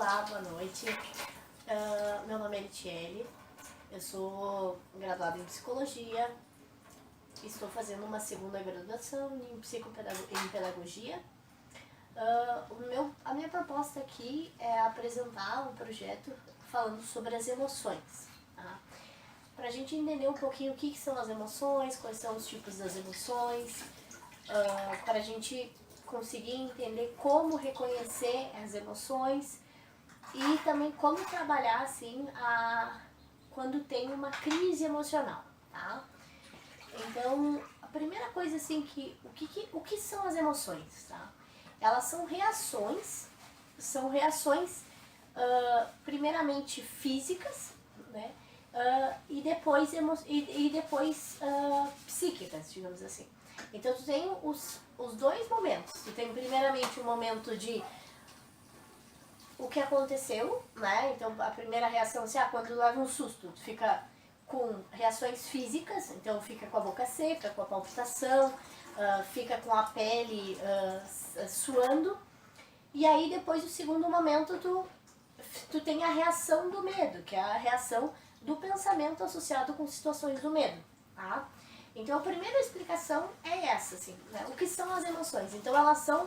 Olá, boa noite. Meu nome é Elitiele, eu sou graduada em Psicologia, estou fazendo uma segunda graduação em Pedagogia. A minha proposta aqui é apresentar um projeto falando sobre as emoções, tá? Para a gente entender um pouquinho o que são as emoções, quais são os tipos das emoções, para a gente conseguir entender como reconhecer as emoções e também como trabalhar assim quando tem uma crise emocional, tá? Então, a primeira coisa assim o que são as emoções, tá? Elas são reações primeiramente físicas, né? E depois psíquicas, digamos assim. Então tu tem os dois momentos. Tu tem primeiramente o momento de o que aconteceu, né? Então a primeira reação assim, quando tu leva um susto, tu fica com reações físicas, então fica com a boca seca, com a palpitação, fica com a pele suando. E aí depois, o segundo momento, tu tem a reação do medo, que é a reação do pensamento associado com situações do medo, tá? Então a primeira explicação é essa, assim, né? O que são as emoções? Então elas são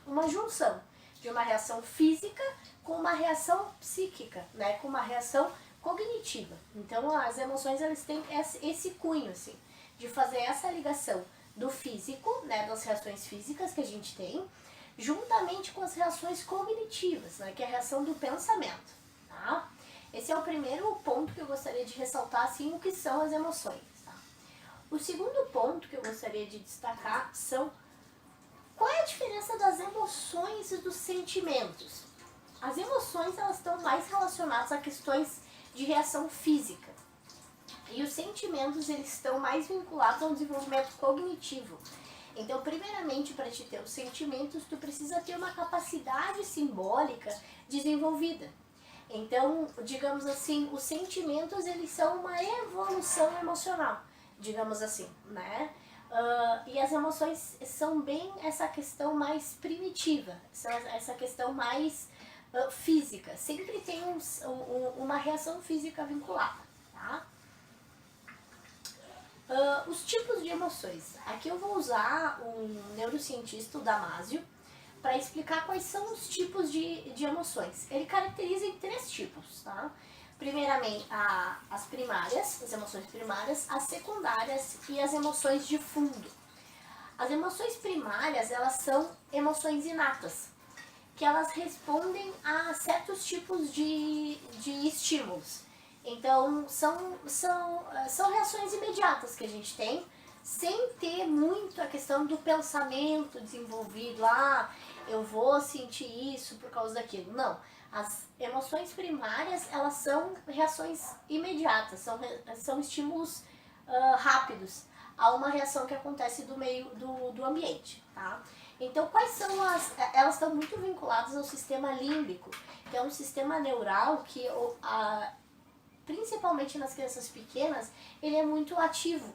uma junção de uma reação física com uma reação psíquica, né? Com uma reação cognitiva. Então as emoções, elas têm esse cunho, assim, de fazer essa ligação do físico, né? Das reações físicas que a gente tem, juntamente com as reações cognitivas, né? Que é a reação do pensamento, tá? Esse é o primeiro ponto que eu gostaria de ressaltar, assim, o que são as emoções, tá? O segundo ponto que eu gostaria de destacar são qual é a diferença das emoções e dos sentimentos. As emoções, elas estão mais relacionadas a questões de reação física, e os sentimentos, eles estão mais vinculados ao desenvolvimento cognitivo. Então, primeiramente, para te ter os sentimentos, tu precisa ter uma capacidade simbólica desenvolvida. Então, digamos assim, os sentimentos, eles são uma evolução emocional, digamos assim, né? E as emoções são bem essa questão mais primitiva, essa questão mais física. Sempre tem uma reação física vinculada, tá? Os tipos de emoções. Aqui eu vou usar um neurocientista, o Damasio, para explicar quais são os tipos de emoções. Ele caracteriza em 3 tipos, tá? Primeiramente, as primárias, as emoções primárias, as secundárias e as emoções de fundo. As emoções primárias, elas são emoções inatas, que elas respondem a certos tipos de estímulos. Então, são reações imediatas que a gente tem, sem ter muito a questão do pensamento desenvolvido, eu vou sentir isso por causa daquilo. Não, as emoções primárias, elas são reações imediatas, são estímulos rápidos a uma reação que acontece do meio do ambiente, tá? Então, quais são elas estão muito vinculadas ao sistema límbico, que é um sistema neural que, principalmente nas crianças pequenas, ele é muito ativo,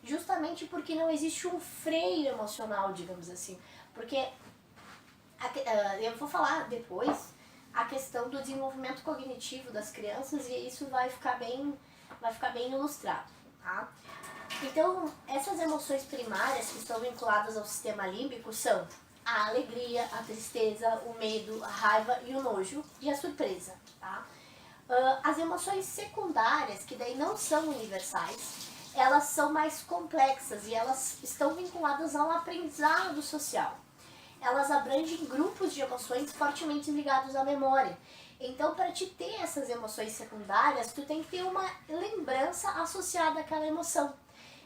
justamente porque não existe um freio emocional, digamos assim. Porque eu vou falar depois a questão do desenvolvimento cognitivo das crianças, e isso vai ficar bem ilustrado, tá? Então, essas emoções primárias que estão vinculadas ao sistema límbico são a alegria, a tristeza, o medo, a raiva e o nojo e a surpresa, tá? As emoções secundárias, que daí não são universais, elas são mais complexas e elas estão vinculadas ao aprendizado social. Elas abrangem grupos de emoções fortemente ligados à memória. Então, para te ter essas emoções secundárias, tu tem que ter uma lembrança associada àquela emoção.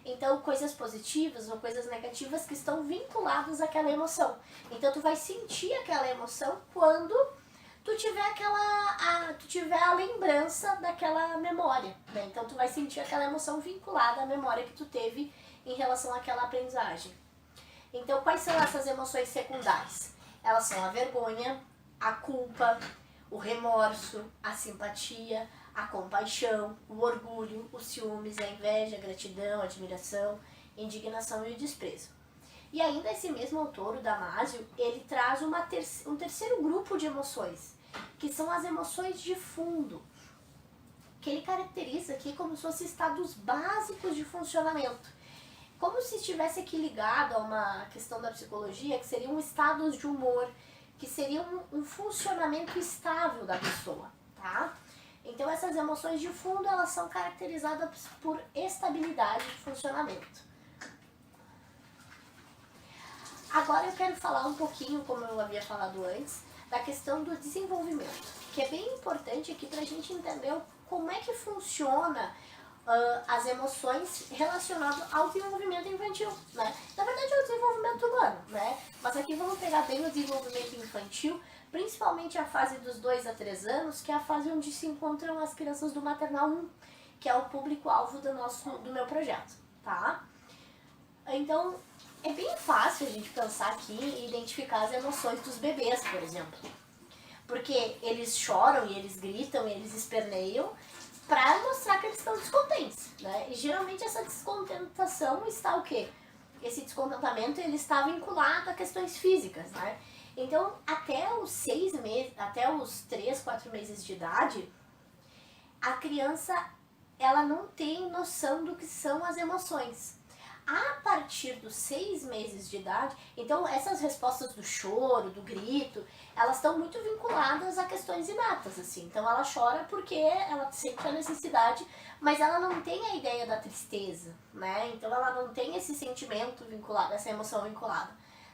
Então, coisas positivas ou coisas negativas que estão vinculadas àquela emoção. Então, tu vai sentir aquela emoção quando tu tiver a lembrança daquela memória, né? Então, tu vai sentir aquela emoção vinculada à memória que tu teve em relação àquela aprendizagem. Então, quais são essas emoções secundárias? Elas são a vergonha, a culpa, o remorso, a simpatia, a compaixão, o orgulho, os ciúmes, a inveja, a gratidão, a admiração, a indignação e o desprezo. E ainda esse mesmo autor, o Damasio, ele traz um terceiro grupo de emoções, que são as emoções de fundo, que ele caracteriza aqui como se fossem estados básicos de funcionamento. Como se estivesse aqui ligado a uma questão da psicologia, que seriam estados de humor, que seriam um funcionamento estável da pessoa, tá? Então essas emoções de fundo, elas são caracterizadas por estabilidade de funcionamento. Agora eu quero falar um pouquinho, como eu havia falado antes, da questão do desenvolvimento, que é bem importante aqui para a gente entender como é que funciona as emoções relacionadas ao desenvolvimento infantil, né? Na verdade é o desenvolvimento humano, né? Mas aqui vamos pegar bem o desenvolvimento infantil, principalmente a fase dos 2 a 3 anos, que é a fase onde se encontram as crianças do maternal 1, que é o público-alvo do meu projeto, tá? Então, é bem fácil a gente pensar aqui e identificar as emoções dos bebês, por exemplo. Porque eles choram e eles gritam e eles esperneiam para mostrar que eles estão descontentes, né? E geralmente essa descontentação está o quê? Esse descontentamento, ele está vinculado a questões físicas, né? Então, até os 6 meses, até os 3, 4 meses de idade, a criança, ela não tem noção do que são as emoções. A partir dos 6 meses de idade, então essas respostas do choro, do grito, elas estão muito vinculadas a questões inatas, assim. Então ela chora porque ela sente a necessidade, mas ela não tem a ideia da tristeza, né? Então ela não tem esse sentimento vinculado, essa emoção vinculada,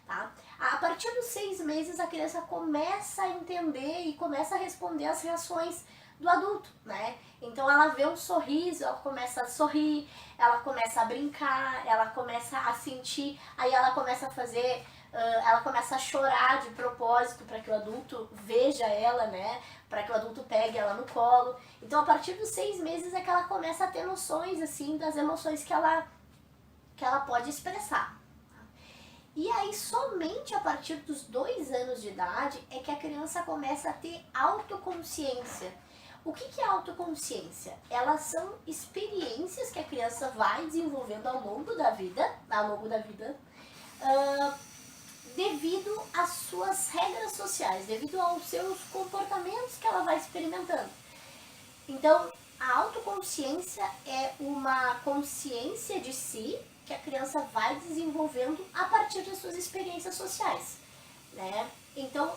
tá? A partir dos 6 meses a criança começa a entender e começa a responder às reações do adulto, né? Então ela vê um sorriso, ela começa a sorrir, ela começa a brincar, ela começa a sentir, aí ela começa a fazer, ela começa a chorar de propósito para que o adulto veja ela, né? Para que o adulto pegue ela no colo. Então a partir dos 6 meses é que ela começa a ter noções assim das emoções que ela pode expressar. E aí somente a partir dos 2 anos de idade é que a criança começa a ter autoconsciência. O que é autoconsciência? Elas são experiências que a criança vai desenvolvendo ao longo da vida, devido às suas regras sociais, devido aos seus comportamentos que ela vai experimentando. Então, a autoconsciência é uma consciência de si que a criança vai desenvolvendo a partir das suas experiências sociais, né? Então,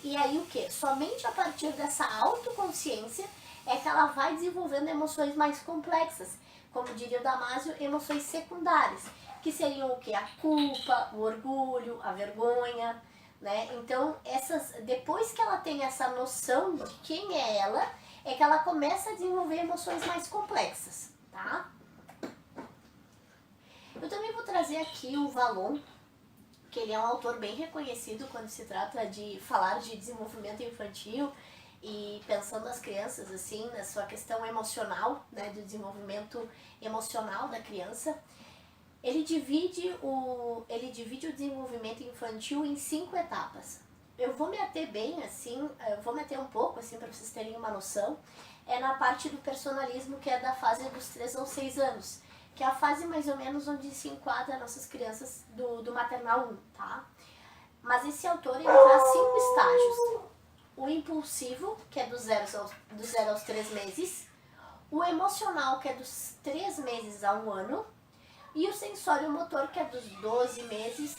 e aí o que? Somente a partir dessa autoconsciência é que ela vai desenvolvendo emoções mais complexas, como diria o Damásio, emoções secundárias, que seriam o que? A culpa, o orgulho, a vergonha, né? Então, depois que ela tem essa noção de quem é ela, é que ela começa a desenvolver emoções mais complexas, tá? Eu também vou trazer aqui o Vallon, que ele é um autor bem reconhecido quando se trata de falar de desenvolvimento infantil e pensando as crianças assim na sua questão emocional, né, do desenvolvimento emocional da criança. Ele divide o desenvolvimento infantil em 5 etapas. Eu vou me ater um pouco assim para vocês terem uma noção. É na parte do personalismo, que é da fase dos 3 aos 6 anos. Que é a fase mais ou menos onde se enquadra nossas crianças do maternal 1, tá? Mas esse autor, ele traz 5 estágios. O impulsivo, que é do 0 aos 3 meses. O emocional, que é dos 3 meses a 1 ano. E o sensório motor, que é dos 12 meses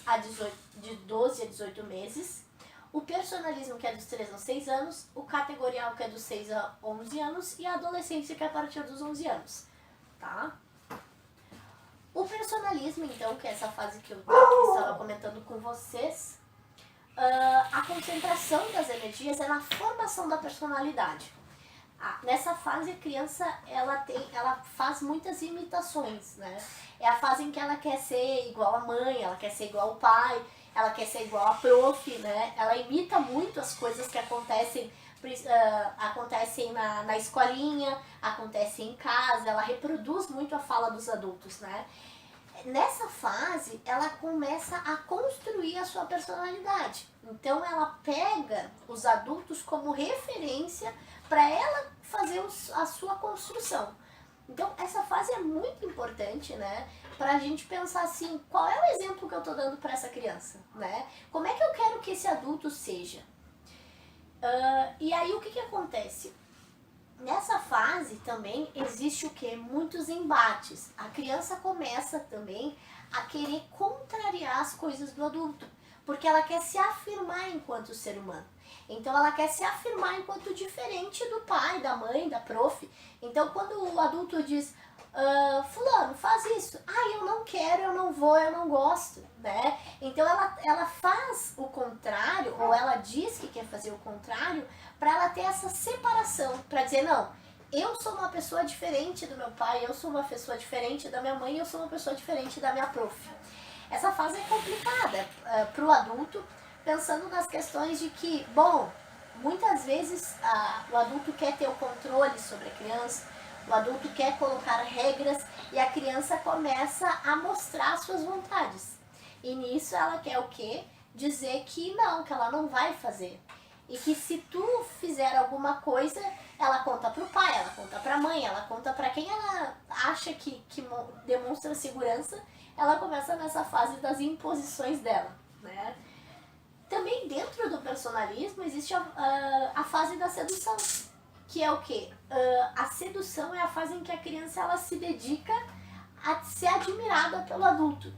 de 12 a 18 meses. O personalismo, que é dos 3 aos 6 anos. O categorial, que é dos 6 a 11 anos. E a adolescência, que é a partir dos 11 anos, tá? O personalismo, então, que é essa fase que eu estava comentando com vocês, a concentração das energias é na formação da personalidade. Nessa fase, a criança ela faz muitas imitações, né? É a fase em que ela quer ser igual a mãe, ela quer ser igual ao pai, ela quer ser igual a prof, né? Ela imita muito as coisas que acontecem na escolinha, acontecem em casa, ela reproduz muito a fala dos adultos, né? Nessa fase, ela começa a construir a sua personalidade. Então, ela pega os adultos como referência para ela fazer a sua construção. Então, essa fase é muito importante, né? Para a gente pensar assim, qual é o exemplo que eu estou dando para essa criança, né? Como é que eu quero que esse adulto seja? E aí o que acontece? Nessa fase também existe o que? Muitos embates. A criança começa também a querer contrariar as coisas do adulto, porque ela quer se afirmar enquanto ser humano. Então ela quer se afirmar enquanto diferente do pai, da mãe, da prof. Então quando o adulto diz, fulano, faz isso. Eu não quero, eu não vou, eu não gosto, né? Então ela faz o contrário, ou ela diz que quer fazer o contrário, para ela ter essa separação, para dizer, não, eu sou uma pessoa diferente do meu pai, eu sou uma pessoa diferente da minha mãe, eu sou uma pessoa diferente da minha prof. Essa fase é complicada para o adulto, pensando nas questões de que, bom, muitas vezes o adulto quer ter o controle sobre a criança, o adulto quer colocar regras e a criança começa a mostrar suas vontades. E nisso ela quer o quê? Dizer que não, que ela não vai fazer. E que se tu fizer alguma coisa, ela conta pro pai, ela conta pra mãe, ela conta pra quem ela acha que demonstra segurança, ela começa nessa fase das imposições dela, né? Também dentro do personalismo existe a fase da sedução, que é o quê? A sedução é a fase em que a criança ela se dedica a ser admirada pelo adulto.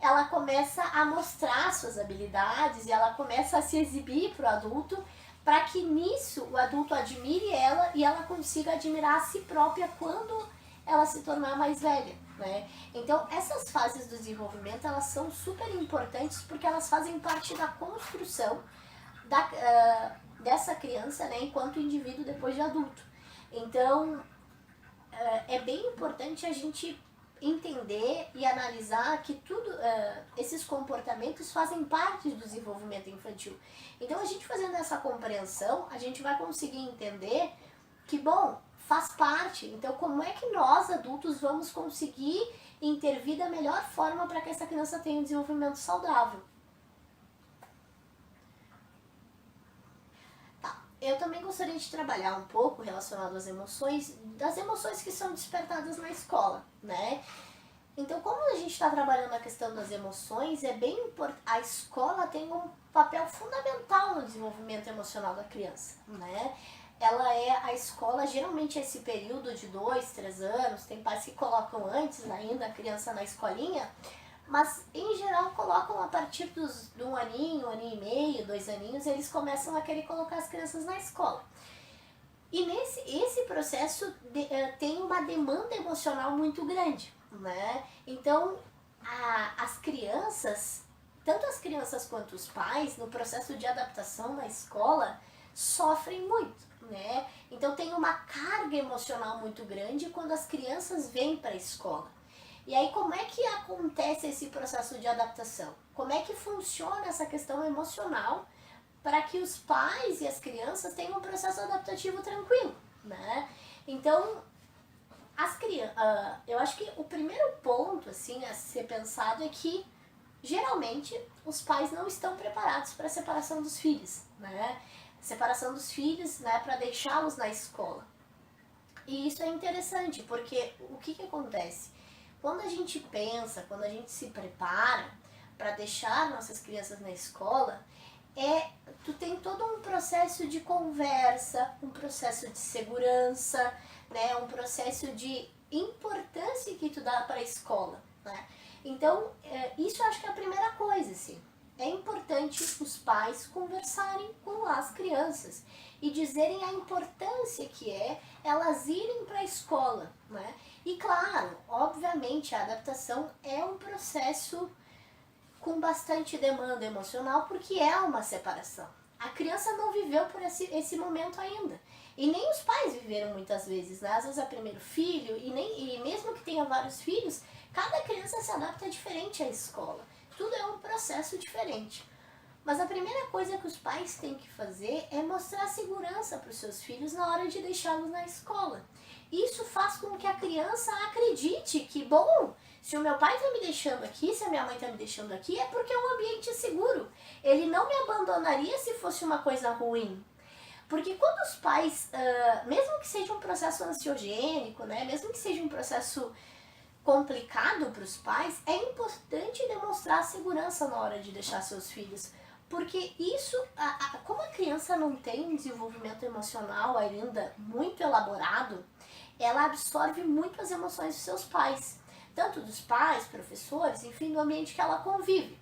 Ela começa a mostrar suas habilidades e ela começa a se exibir para o adulto, para que nisso o adulto admire ela e ela consiga admirar a si própria quando ela se tornar mais velha, né? Então essas fases do desenvolvimento elas são super importantes porque elas fazem parte da construção dessa criança, né, enquanto indivíduo depois de adulto. Então é bem importante a gente entender e analisar que tudo esses comportamentos fazem parte do desenvolvimento infantil. Então a gente fazendo essa compreensão, a gente vai conseguir entender que, bom, faz parte. Então como é que nós adultos vamos conseguir intervir da melhor forma para que essa criança tenha um desenvolvimento saudável? Eu também gostaria de trabalhar um pouco relacionado às emoções, das emoções que são despertadas na escola, né? Então, como a gente está trabalhando a questão das emoções, é bem importante. A escola tem um papel fundamental no desenvolvimento emocional da criança, né? A escola geralmente é esse período de 2, 3 anos, tem pais que colocam antes ainda a criança na escolinha, mas em geral colocam a partir de um aninho e meio, 2 aninhos, eles começam a querer colocar as crianças na escola. E esse processo tem uma demanda emocional muito grande, né? Então as crianças, tanto as crianças quanto os pais, no processo de adaptação na escola, sofrem muito, né? Então tem uma carga emocional muito grande quando as crianças vêm para a escola. E aí como é que acontece esse processo de adaptação? Como é que funciona essa questão emocional para que os pais e as crianças tenham um processo adaptativo tranquilo, né? Então, eu acho que o primeiro ponto assim a ser pensado é que geralmente os pais não estão preparados para a separação dos filhos, né? Separação dos filhos, né, para deixá-los na escola. E isso é interessante, porque o que acontece? Quando a gente pensa, quando a gente se prepara para deixar nossas crianças na escola, tu tem todo um processo de conversa, um processo de segurança, né, um processo de importância que tu dá para a escola, né? Então, isso eu acho que é a primeira coisa, assim. É importante os pais conversarem com as crianças e dizerem a importância que é elas irem para a escola, né? E claro, obviamente a adaptação é um processo com bastante demanda emocional porque é uma separação. A criança não viveu por esse momento ainda. E nem os pais viveram muitas vezes, né? Às vezes é o primeiro filho e mesmo que tenha vários filhos, cada criança se adapta diferente à escola. Tudo é um processo diferente. Mas a primeira coisa que os pais têm que fazer é mostrar segurança para os seus filhos na hora de deixá-los na escola. Isso faz com que a criança acredite que, bom, se o meu pai está me deixando aqui, se a minha mãe está me deixando aqui, é porque é um ambiente seguro. Ele não me abandonaria se fosse uma coisa ruim. Porque quando os pais, mesmo que seja um processo ansiogênico, né, mesmo que seja um processo complicado para os pais, é importante demonstrar segurança na hora de deixar seus filhos. Porque isso, como a criança não tem um desenvolvimento emocional ainda muito elaborado, ela absorve muito as emoções dos seus pais, tanto dos pais, professores, enfim, do ambiente que ela convive.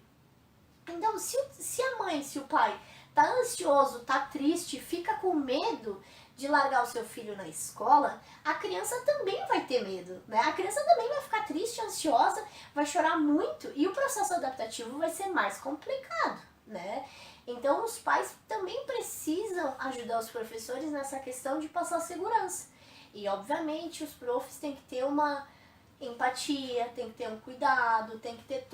Então, se a mãe, se o pai tá ansioso, tá triste, fica com medo de largar o seu filho na escola, a criança também vai ter medo, né? A criança também vai ficar triste, ansiosa, vai chorar muito e o processo adaptativo vai ser mais complicado, né? Então, os pais também precisam ajudar os professores nessa questão de passar segurança. E, obviamente, os profs têm que ter uma empatia, tem que ter um cuidado, tem que ter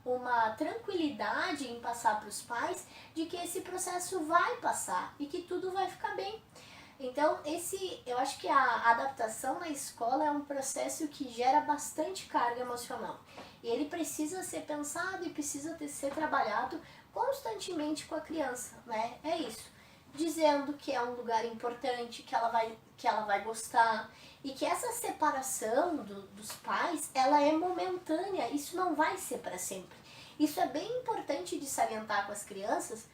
uma tranquilidade em passar para os pais de que esse processo vai passar e que tudo vai ficar bem. Então, eu acho que a adaptação na escola é um processo que gera bastante carga emocional. E ele precisa ser pensado e precisa ser trabalhado constantemente com a criança, né? É isso. Dizendo que é um lugar importante, que ela vai gostar. E que essa separação dos pais, ela é momentânea. Isso não vai ser para sempre. Isso é bem importante de salientar com as crianças,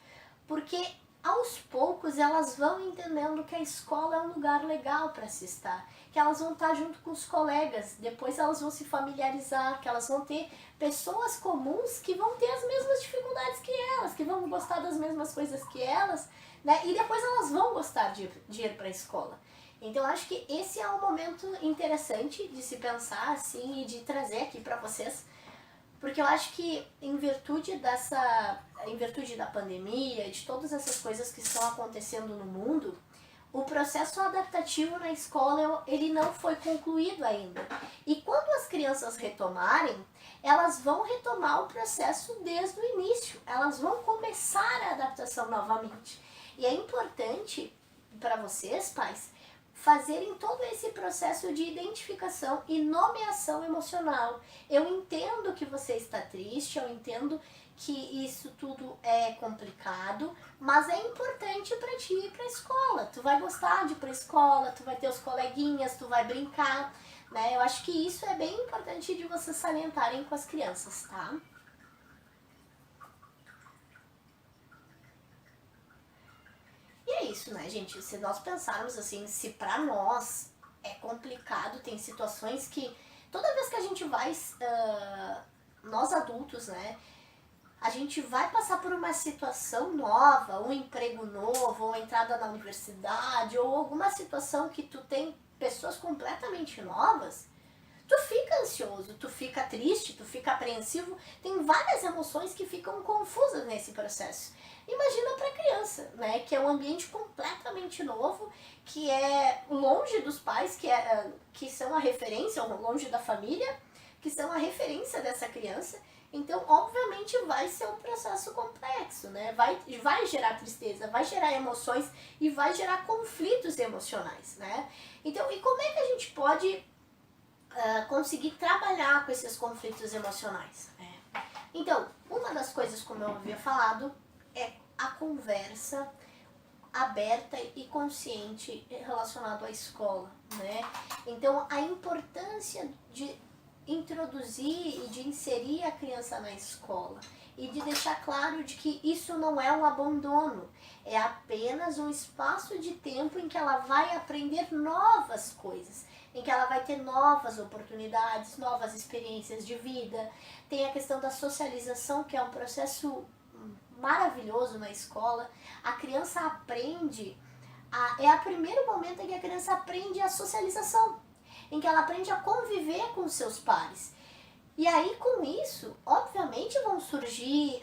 porque aos poucos elas vão entendendo que a escola é um lugar legal para se estar, que elas vão estar junto com os colegas, depois elas vão se familiarizar, que elas vão ter pessoas comuns que vão ter as mesmas dificuldades que elas, que vão gostar das mesmas coisas que elas, né? E depois elas vão gostar de ir para a escola. Então acho que esse é um momento interessante de se pensar assim e de trazer aqui para vocês, porque eu acho que em virtude da pandemia e de todas essas coisas que estão acontecendo no mundo, o processo adaptativo na escola ele não foi concluído ainda. E quando as crianças retomarem, elas vão retomar o processo desde o início. Elas vão começar a adaptação novamente. E é importante para vocês, pais, fazerem todo esse processo de identificação e nomeação emocional. Eu entendo que você está triste, eu entendo que isso tudo é complicado, mas é importante para ti ir para a escola. Tu vai gostar de ir para a escola, tu vai ter os coleguinhas, tu vai brincar, né? Eu acho que isso é bem importante de vocês salientarem com as crianças, tá? E é isso, né, gente? Se nós pensarmos assim, se pra nós é complicado, tem situações que toda vez que a gente vai, nós adultos, né, a gente vai passar por uma situação nova, um emprego novo, ou entrada na universidade, ou alguma situação que tu tem pessoas completamente novas, tu fica ansioso, tu fica triste, tu fica apreensivo, tem várias emoções que ficam confusas nesse processo. Imagina para criança, né, que é um ambiente completamente novo, que é longe dos pais, que são a referência, ou longe da família, que são a referência dessa criança. Então, obviamente, vai ser um processo complexo, né? Vai gerar tristeza, vai gerar emoções e vai gerar conflitos emocionais, né? Então, e como é que a gente pode conseguir trabalhar com esses conflitos emocionais? Então, uma das coisas, como eu havia falado, é a conversa aberta e consciente relacionado à escola, né? Então, a importância de introduzir e de inserir a criança na escola e de deixar claro de que isso não é um abandono, é apenas um espaço de tempo em que ela vai aprender novas coisas, em que ela vai ter novas oportunidades, novas experiências de vida. Tem a questão da socialização, que é um processo maravilhoso na escola. A criança aprende, é o primeiro momento em que a criança aprende a socialização, em que ela aprende a conviver com seus pares. E aí, com isso, obviamente vão surgir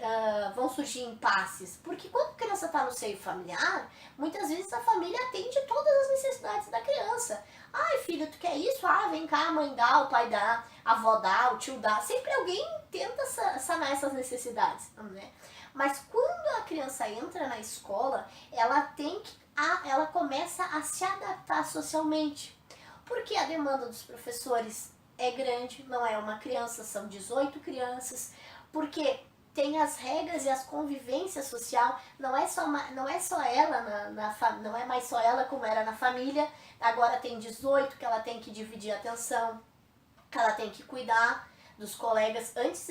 impasses, porque quando a criança está no seio familiar, muitas vezes a família atende todas as necessidades da criança. Ai, filho, tu quer isso? Ah, vem cá, a mãe dá, o pai dá, a avó dá, o tio dá. Sempre alguém tenta sanar essas necessidades, né? Mas quando a criança entra na escola, ela começa a se adaptar socialmente. Porque a demanda dos professores é grande, não é uma criança, são 18 crianças, porque tem as regras e as convivências social, não é só ela, não é mais só ela como era na família, agora tem 18 que ela tem que dividir a atenção, que ela tem que cuidar dos colegas. Antes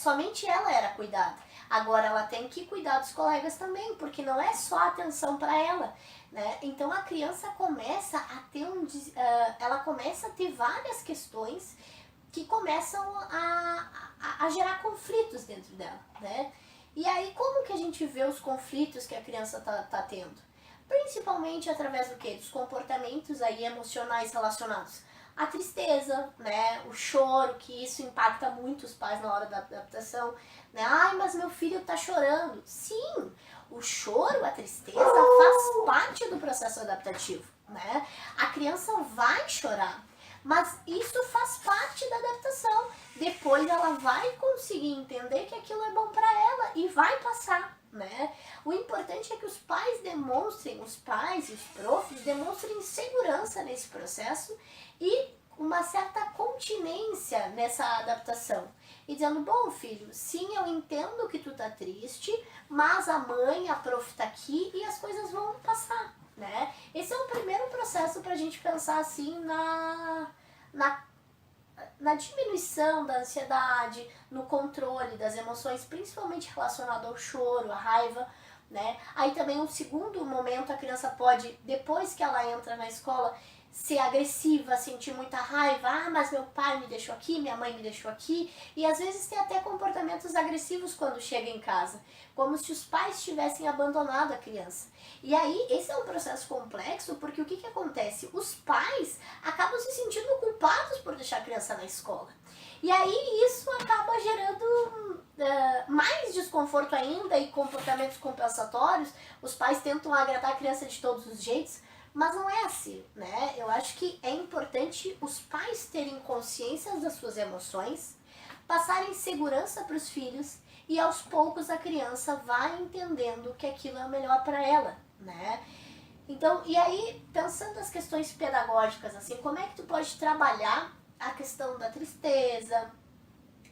somente ela era cuidada. Agora ela tem que cuidar dos colegas também, porque não é só atenção para ela, né? Então a criança começa a ter ela começa a ter várias questões que começam a gerar conflitos dentro dela, né? E aí como que a gente vê os conflitos que a criança tá tendo? Principalmente através do quê? Dos comportamentos aí emocionais relacionados à tristeza, né? O choro, que isso impacta muito os pais na hora da adaptação, né? Ai, mas meu filho tá chorando. Sim, o choro, a tristeza faz parte do processo adaptativo, né? A criança vai chorar, mas isso faz parte da adaptação. Depois ela vai conseguir entender que aquilo é bom para ela e vai passar, né? O importante é que os pais demonstrem, os pais e os profs demonstrem segurança nesse processo e uma certa continência nessa adaptação. E dizendo, bom filho, sim, eu entendo que tu tá triste, mas a mãe, a prof tá aqui e as coisas vão passar, né? Esse é o primeiro processo pra gente pensar assim na diminuição da ansiedade, no controle das emoções, principalmente relacionado ao choro, à raiva, né? Aí também um segundo momento a criança pode, depois que ela entra na escola, ser agressiva, sentir muita raiva, ah, mas meu pai me deixou aqui, minha mãe me deixou aqui, e às vezes tem até comportamentos agressivos quando chega em casa, como se os pais tivessem abandonado a criança. E aí, esse é um processo complexo, porque o que acontece? Os pais acabam se sentindo culpados por deixar a criança na escola. E aí, isso acaba gerando mais desconforto ainda e comportamentos compensatórios. Os pais tentam agradar a criança de todos os jeitos, mas não é assim, né? Eu acho que é importante os pais terem consciência das suas emoções, passarem segurança para os filhos e aos poucos a criança vai entendendo que aquilo é o melhor para ela, né? Então, e aí, pensando nas questões pedagógicas, assim, como é que tu pode trabalhar a questão da tristeza,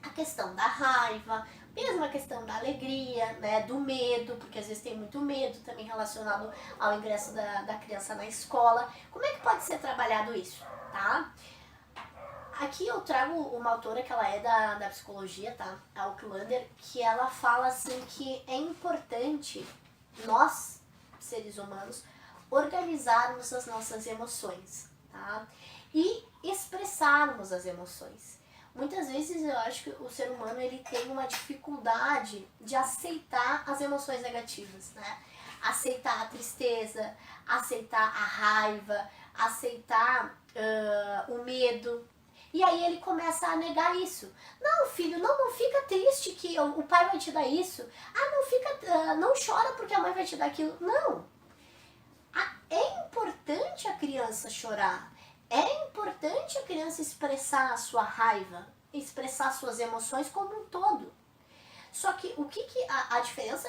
a questão da raiva, mesmo a questão da alegria, né, do medo, porque às vezes tem muito medo também relacionado ao ingresso da criança na escola. Como é que pode ser trabalhado isso, tá? Aqui eu trago uma autora que ela é da psicologia, tá? A Auklander, que ela fala assim que é importante nós, seres humanos, organizarmos as nossas emoções, tá? E expressarmos as emoções. Muitas vezes eu acho que o ser humano ele tem uma dificuldade de aceitar as emoções negativas, né? Aceitar a tristeza, aceitar a raiva, aceitar o medo. E aí ele começa a negar isso. Não, filho, não fica triste que o pai vai te dar isso. Ah, não chora porque a mãe vai te dar aquilo. Não. É importante a criança chorar. É importante a criança expressar a sua raiva, expressar suas emoções como um todo. Só que o que a diferença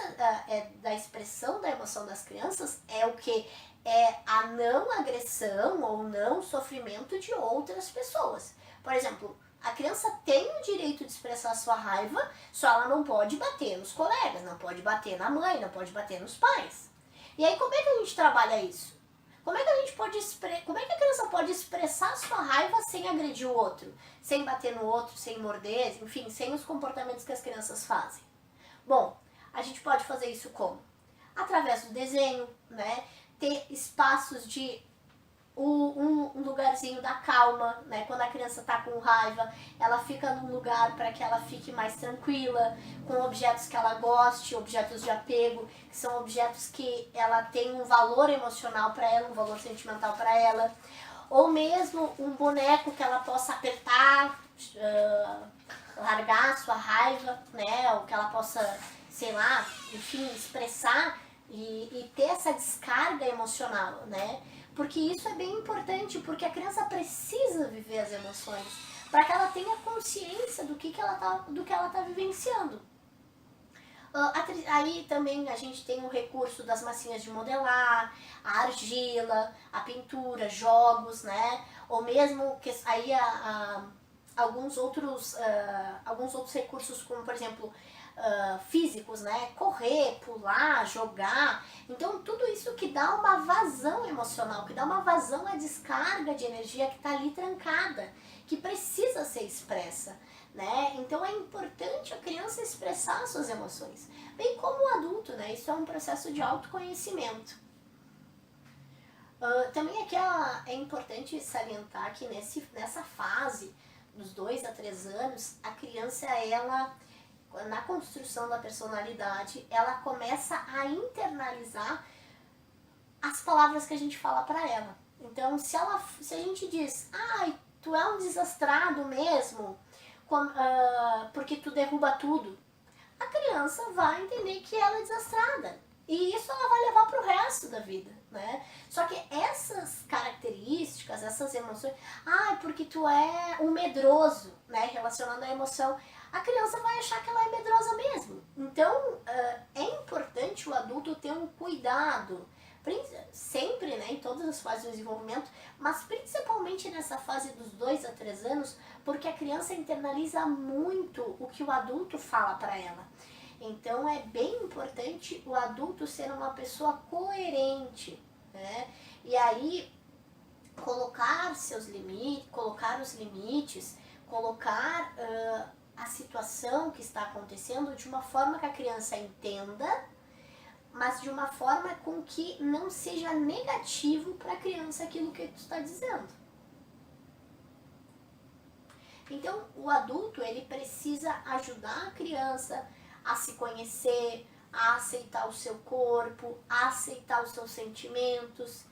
da expressão da emoção das crianças é o que? É a não agressão ou não sofrimento de outras pessoas. Por exemplo, a criança tem o direito de expressar a sua raiva, só ela não pode bater nos colegas, não pode bater na mãe, não pode bater nos pais. E aí como é que a gente trabalha isso? Como é que a criança pode expressar a sua raiva sem agredir o outro, sem bater no outro, sem morder, enfim, sem os comportamentos que as crianças fazem? Bom, a gente pode fazer isso como? Através do desenho, né? Ter espaços de um lugarzinho da calma, né? Quando a criança tá com raiva, ela fica num lugar para que ela fique mais tranquila, com objetos que ela goste, objetos de apego, que são objetos que ela tem um valor emocional para ela, um valor sentimental para ela, ou mesmo um boneco que ela possa apertar, largar a sua raiva, né? Ou que ela possa, sei lá, enfim, expressar e ter essa descarga emocional, né? Porque isso é bem importante, porque a criança precisa viver as emoções para que ela tenha consciência do que ela tá vivenciando. Aí também a gente tem o recurso das massinhas de modelar, a argila, a pintura, jogos, né? Ou mesmo que aí alguns outros recursos, como por exemplo físicos, né? Correr, pular, jogar. Então tudo isso que dá uma vazão emocional, que dá uma vazão à descarga de energia que está ali trancada, que precisa ser expressa, né? Então é importante a criança expressar suas emoções, bem como o adulto, né? Isso é um processo de autoconhecimento. Também aqui é importante salientar que nessa fase dos 2 a 3 anos, a criança, ela, na construção da personalidade, ela começa a internalizar as palavras que a gente fala para ela. Então, se a gente diz, ai, tu é um desastrado mesmo, porque tu derruba tudo, a criança vai entender que ela é desastrada. E isso ela vai levar para o resto da vida, né? Só que essas características, essas emoções, porque tu é um medroso, né? Relacionando a emoção, a criança vai achar que ela é medrosa mesmo. Então, é importante o adulto ter um cuidado, sempre, né, em todas as fases do desenvolvimento, mas principalmente nessa fase dos 2 a 3 anos, porque a criança internaliza muito o que o adulto fala para ela. Então é bem importante o adulto ser uma pessoa coerente, né? E aí colocar os limites, colocar a situação que está acontecendo de uma forma que a criança entenda, mas de uma forma com que não seja negativo para a criança aquilo que tu está dizendo. Então, o adulto, ele precisa ajudar a criança a se conhecer, a aceitar o seu corpo, a aceitar os seus sentimentos,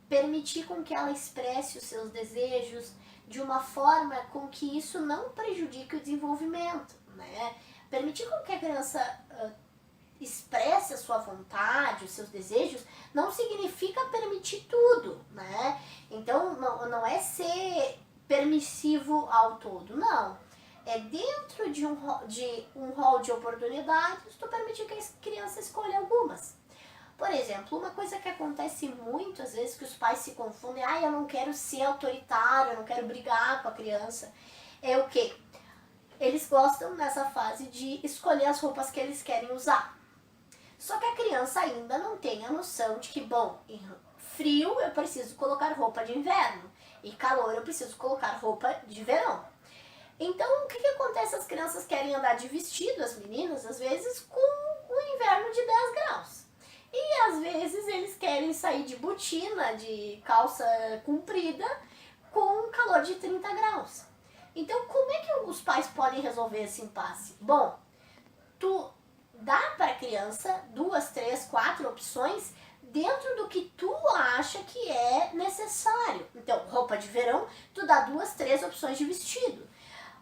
permitir com que ela expresse os seus desejos de uma forma com que isso não prejudique o desenvolvimento, né? Permitir com que a criança expresse a sua vontade, os seus desejos, não significa permitir tudo, né? Então, não é ser permissivo ao todo, não. É dentro de um rol de oportunidades, tu permitir que a criança escolha algumas. Por exemplo, uma coisa que acontece muito, às vezes, que os pais se confundem, eu não quero ser autoritário, eu não quero brigar com a criança, é o quê? Eles gostam nessa fase de escolher as roupas que eles querem usar. Só que a criança ainda não tem a noção de que, bom, em frio eu preciso colocar roupa de inverno e calor eu preciso colocar roupa de verão. Então, o que acontece? As crianças querem andar de vestido, as meninas, às vezes, com o inverno de 10 graus. E, às vezes, eles querem sair de botina, de calça comprida, com calor de 30 graus. Então, como é que os pais podem resolver esse impasse? Bom, tu dá para a criança 2, 3, 4 opções dentro do que tu acha que é necessário. Então, roupa de verão, tu dá 2, 3 opções de vestido.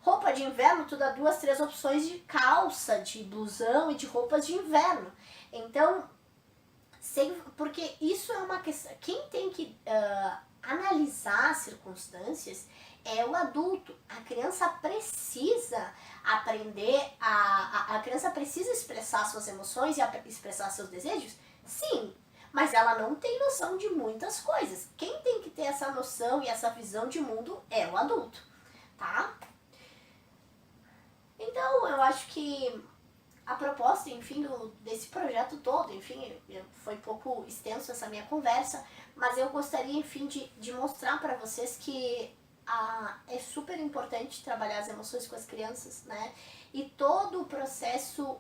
Roupa de inverno, tu dá 2, 3 opções de calça, de blusão e de roupas de inverno. Então, porque isso é uma questão... Quem tem que analisar as circunstâncias é o adulto. A criança precisa aprender, a criança precisa expressar suas emoções e expressar seus desejos? Sim, mas ela não tem noção de muitas coisas. Quem tem que ter essa noção e essa visão de mundo é o adulto, tá? Então, eu acho que a proposta, enfim, desse projeto todo, enfim, foi pouco extenso essa minha conversa, mas eu gostaria, enfim, de mostrar para vocês que é super importante trabalhar as emoções com as crianças, né? E todo o processo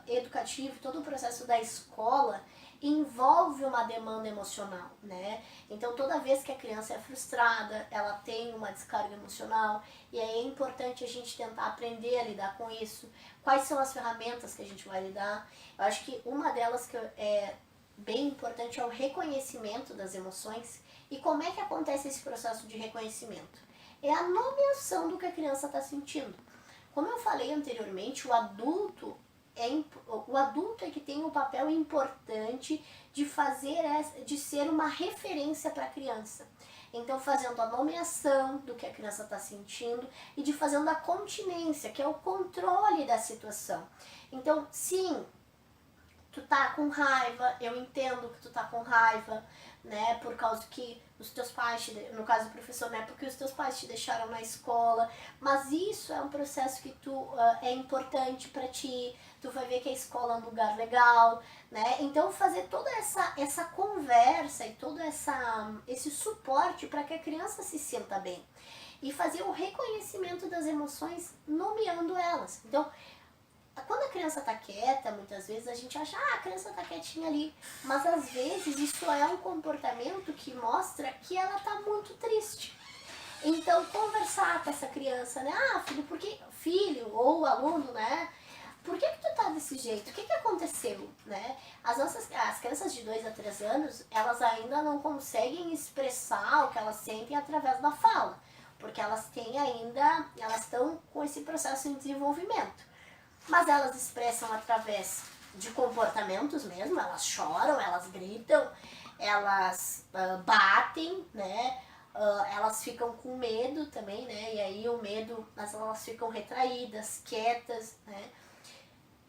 educativo, todo o processo da escola envolve uma demanda emocional, né? Então, toda vez que a criança é frustrada, ela tem uma descarga emocional, e aí é importante a gente tentar aprender a lidar com isso. Quais são as ferramentas que a gente vai lidar? Eu acho que uma delas que é bem importante é o reconhecimento das emoções. E como é que acontece esse processo de reconhecimento? É a nomeação do que a criança está sentindo. Como eu falei anteriormente, o adulto é que tem um papel importante de ser uma referência para a criança. Então, fazendo a nomeação do que a criança está sentindo e de fazendo a continência, que é o controle da situação. Então, sim, tu tá com raiva, eu entendo que tu tá com raiva, né, por causa que os teus pais, no caso do professor, né, porque os teus pais te deixaram na escola, mas isso é um processo que é importante para ti, tu vai ver que a escola é um lugar legal, né, então fazer toda essa conversa e todo esse suporte para que a criança se sinta bem. e fazer o reconhecimento das emoções, nomeando elas. Então, quando a criança está quieta, muitas vezes a gente acha, a criança está quietinha ali, mas às vezes isso é um comportamento que mostra que ela está muito triste. Então, conversar com essa criança, né? Filho, por que, filho ou aluno, né? Por que tu tá desse jeito? O que aconteceu, né? As crianças de 2 a 3 anos, elas ainda não conseguem expressar o que elas sentem através da fala, porque elas estão com esse processo em desenvolvimento. Mas elas expressam através de comportamentos mesmo, elas choram, elas gritam, elas batem, né? Elas ficam com medo também, né? E aí o medo, elas ficam retraídas, quietas, né?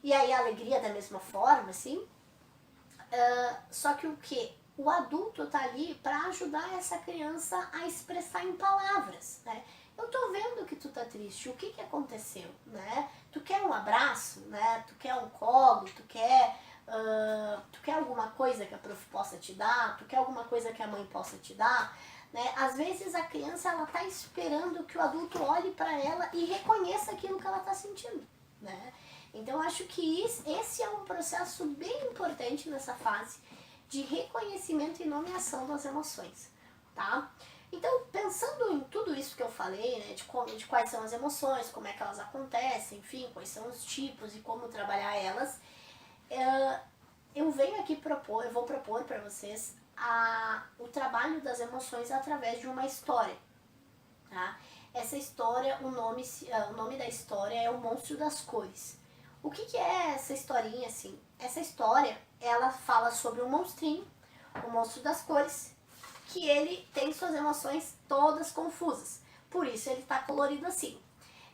E aí a alegria da mesma forma, assim. Só que o quê? O adulto tá ali para ajudar essa criança a expressar em palavras, né? Eu tô vendo que tu tá triste, o que aconteceu, né? Tu quer um abraço, né? Tu quer um colo, tu quer alguma coisa que a prof possa te dar, tu quer alguma coisa que a mãe possa te dar, né? Às vezes a criança, ela tá esperando que o adulto olhe para ela e reconheça aquilo que ela tá sentindo, né? Então acho que esse é um processo bem importante nessa fase de reconhecimento e nomeação das emoções, tá? Então, pensando em tudo isso que eu falei, né, de quais são as emoções, como é que elas acontecem, enfim, quais são os tipos e como trabalhar elas, eu vou propor para vocês o trabalho das emoções através de uma história, tá? Essa história, o nome da história é O Monstro das Cores. O que é essa historinha, assim? Essa história, ela fala sobre um monstrinho, o Monstro das Cores, que ele tem suas emoções todas confusas. Por isso ele tá colorido assim.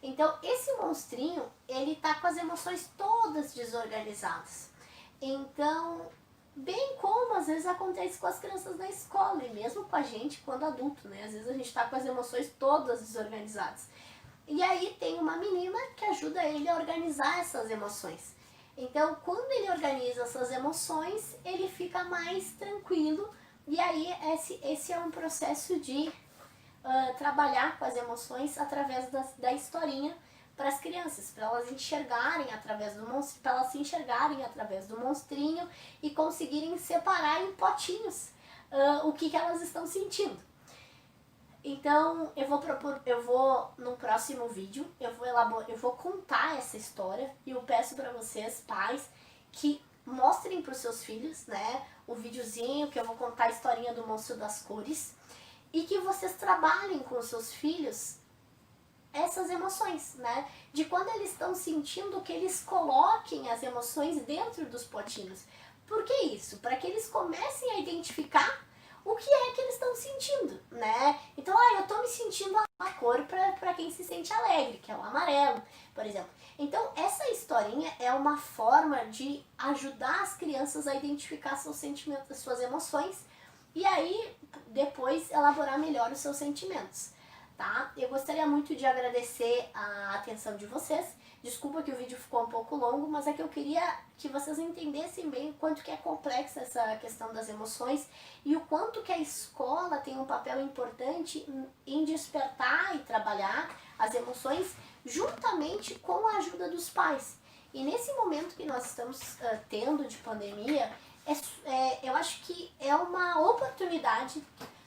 Então, esse monstrinho, ele tá com as emoções todas desorganizadas. Então, bem como às vezes acontece com as crianças na escola, e mesmo com a gente quando adulto, né? Às vezes a gente tá com as emoções todas desorganizadas. E aí tem uma menina que ajuda ele a organizar essas emoções. Então, quando ele organiza essas emoções, ele fica mais tranquilo. E aí esse é um processo de trabalhar com as emoções através da historinha para as crianças, para elas enxergarem através do monstro, para elas se enxergarem através do monstrinho e conseguirem separar em potinhos o que elas estão sentindo. Então, no próximo vídeo, eu vou contar essa história e eu peço para vocês, pais, que mostrem para os seus filhos, né, o videozinho que eu vou contar a historinha do Monstro das Cores e que vocês trabalhem com os seus filhos essas emoções, né, de quando eles estão sentindo que eles coloquem as emoções dentro dos potinhos. Por que isso? Para que eles comecem a identificar o que é que eles estão sentindo, né? Então, eu tô me sentindo a cor para quem se sente alegre, que é o amarelo, por exemplo. Então, essa historinha é uma forma de ajudar as crianças a identificar seus sentimentos, suas emoções, e aí, depois, elaborar melhor os seus sentimentos, tá? Eu gostaria muito de agradecer a atenção de vocês. Desculpa que o vídeo ficou um pouco longo, mas é que eu queria que vocês entendessem bem o quanto que é complexa essa questão das emoções e o quanto que a escola tem um papel importante em despertar e trabalhar as emoções juntamente com a ajuda dos pais. E nesse momento que nós estamos tendo de pandemia, eu acho que é uma oportunidade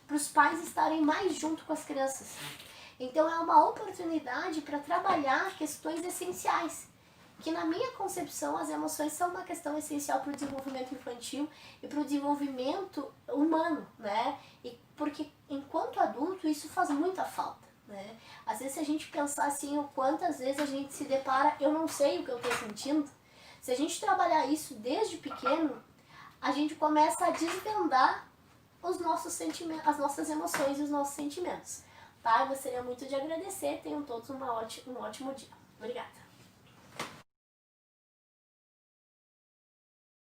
para os pais estarem mais junto com as crianças. Então é uma oportunidade para trabalhar questões essenciais, que na minha concepção as emoções são uma questão essencial para o desenvolvimento infantil e para o desenvolvimento humano, né? E porque enquanto adulto isso faz muita falta, né? Às vezes se a gente pensar assim, o quantas vezes a gente se depara, eu não sei o que eu estou sentindo, se a gente trabalhar isso desde pequeno, a gente começa a desvendar os nossos sentimentos, as nossas emoções e os nossos sentimentos. Tá? Eu gostaria muito de agradecer. Tenham todos um ótimo dia. Obrigada.